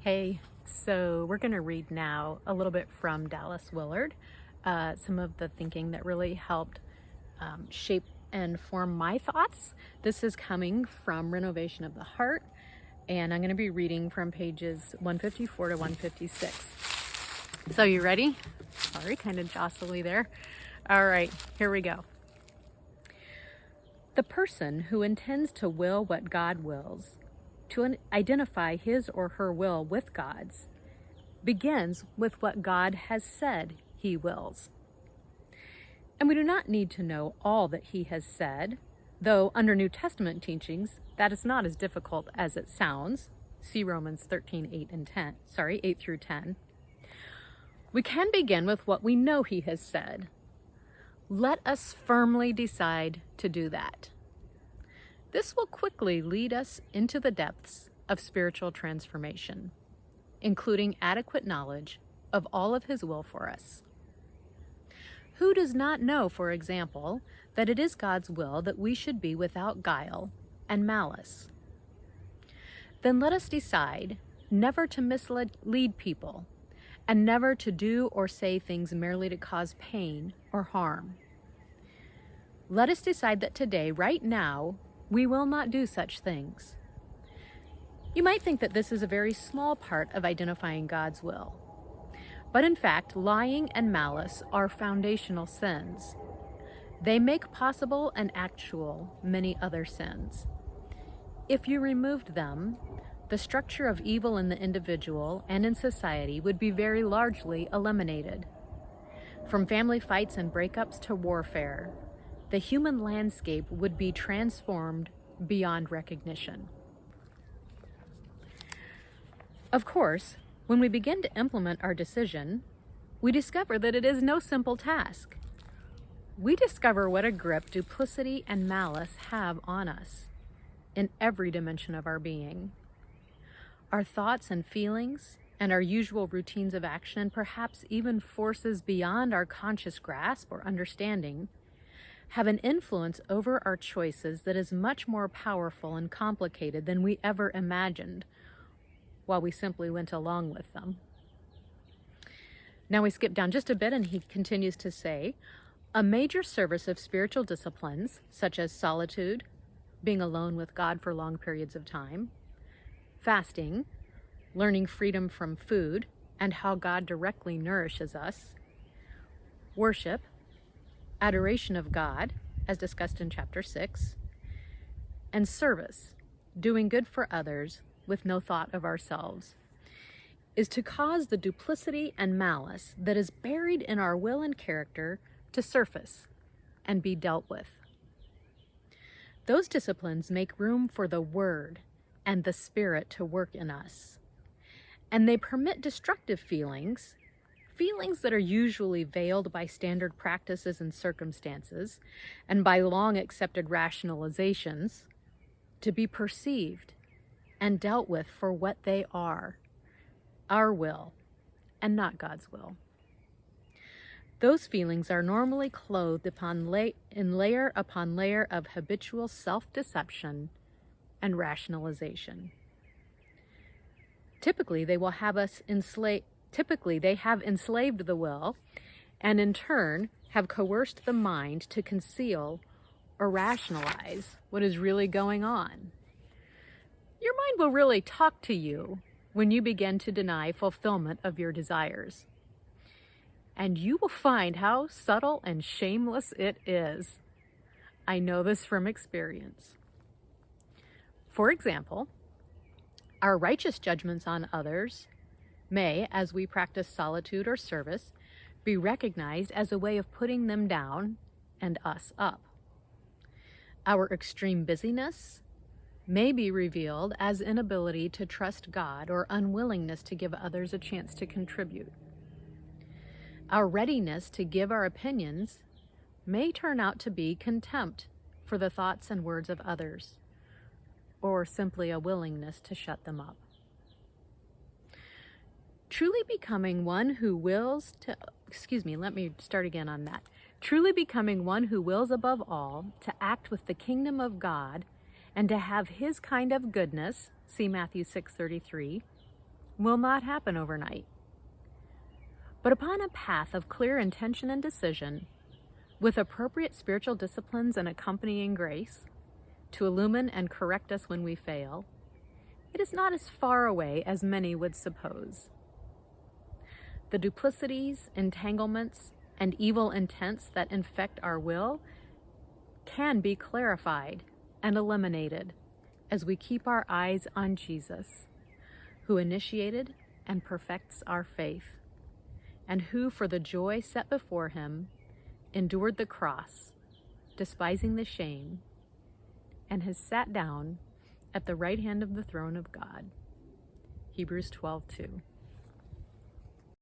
Hey, so we're going to read now a little bit from Dallas Willard, some of the thinking that really helped shape and form my thoughts. This is coming from Renovation of the Heart, and I'm going to be reading from pages 154 to 156. So you ready? Sorry, kind of jostly there. All right, here we go. The person who intends to will what God wills, to identify his or her will with God's, begins with what God has said he wills. And we do not need to know all that he has said, though under New Testament teachings, that is not as difficult as it sounds. See Romans 13, 8 through 10. We can begin with what we know he has said. Let us firmly decide to do that. This will quickly lead us into the depths of spiritual transformation, including adequate knowledge of all of his will for us. Who does not know, for example, that it is God's will that we should be without guile and malice? Then let us decide never to mislead people and never to do or say things merely to cause pain or harm. Let us decide that today, right now, we will not do such things. You might think that this is a very small part of identifying God's will. But in fact, lying and malice are foundational sins. They make possible and actual many other sins. If you removed them, the structure of evil in the individual and in society would be very largely eliminated. From family fights and breakups to warfare, the human landscape would be transformed beyond recognition. Of course, when we begin to implement our decision, we discover that it is no simple task. We discover what a grip duplicity and malice have on us in every dimension of our being. Our thoughts and feelings and our usual routines of action, and perhaps even forces beyond our conscious grasp or understanding, have an influence over our choices that is much more powerful and complicated than we ever imagined while we simply went along with them. Now we skip down just a bit and he continues to say, a major service of spiritual disciplines, such as solitude, being alone with God for long periods of time, fasting, learning freedom from food and how God directly nourishes us, worship, adoration of God, as discussed in chapter 6, and service, doing good for others with no thought of ourselves, is to cause the duplicity and malice that is buried in our will and character to surface and be dealt with. Those disciplines make room for the Word and the Spirit to work in us, and they permit destructive feelings that are usually veiled by standard practices and circumstances and by long accepted rationalizations, to be perceived and dealt with for what they are, our will, and not God's will. Those feelings are normally clothed in layer upon layer of habitual self-deception and rationalization. Typically, they have enslaved the will and in turn have coerced the mind to conceal or rationalize what is really going on. Your mind will really talk to you when you begin to deny fulfillment of your desires. And you will find how subtle and shameless it is. I know this from experience. For example, our righteous judgments on others may, as we practice solitude or service, be recognized as a way of putting them down and us up. Our extreme busyness may be revealed as inability to trust God or unwillingness to give others a chance to contribute. Our readiness to give our opinions may turn out to be contempt for the thoughts and words of others, or simply a willingness to shut them up. Truly becoming one who wills above all to act with the kingdom of God and to have his kind of goodness, see Matthew 6:33, will not happen overnight. But upon a path of clear intention and decision, with appropriate spiritual disciplines and accompanying grace to illumine and correct us when we fail, it is not as far away as many would suppose. The duplicities, entanglements, and evil intents that infect our will can be clarified and eliminated as we keep our eyes on Jesus, who initiated and perfects our faith, and who, for the joy set before him, endured the cross, despising the shame, and has sat down at the right hand of the throne of God. Hebrews 12:2.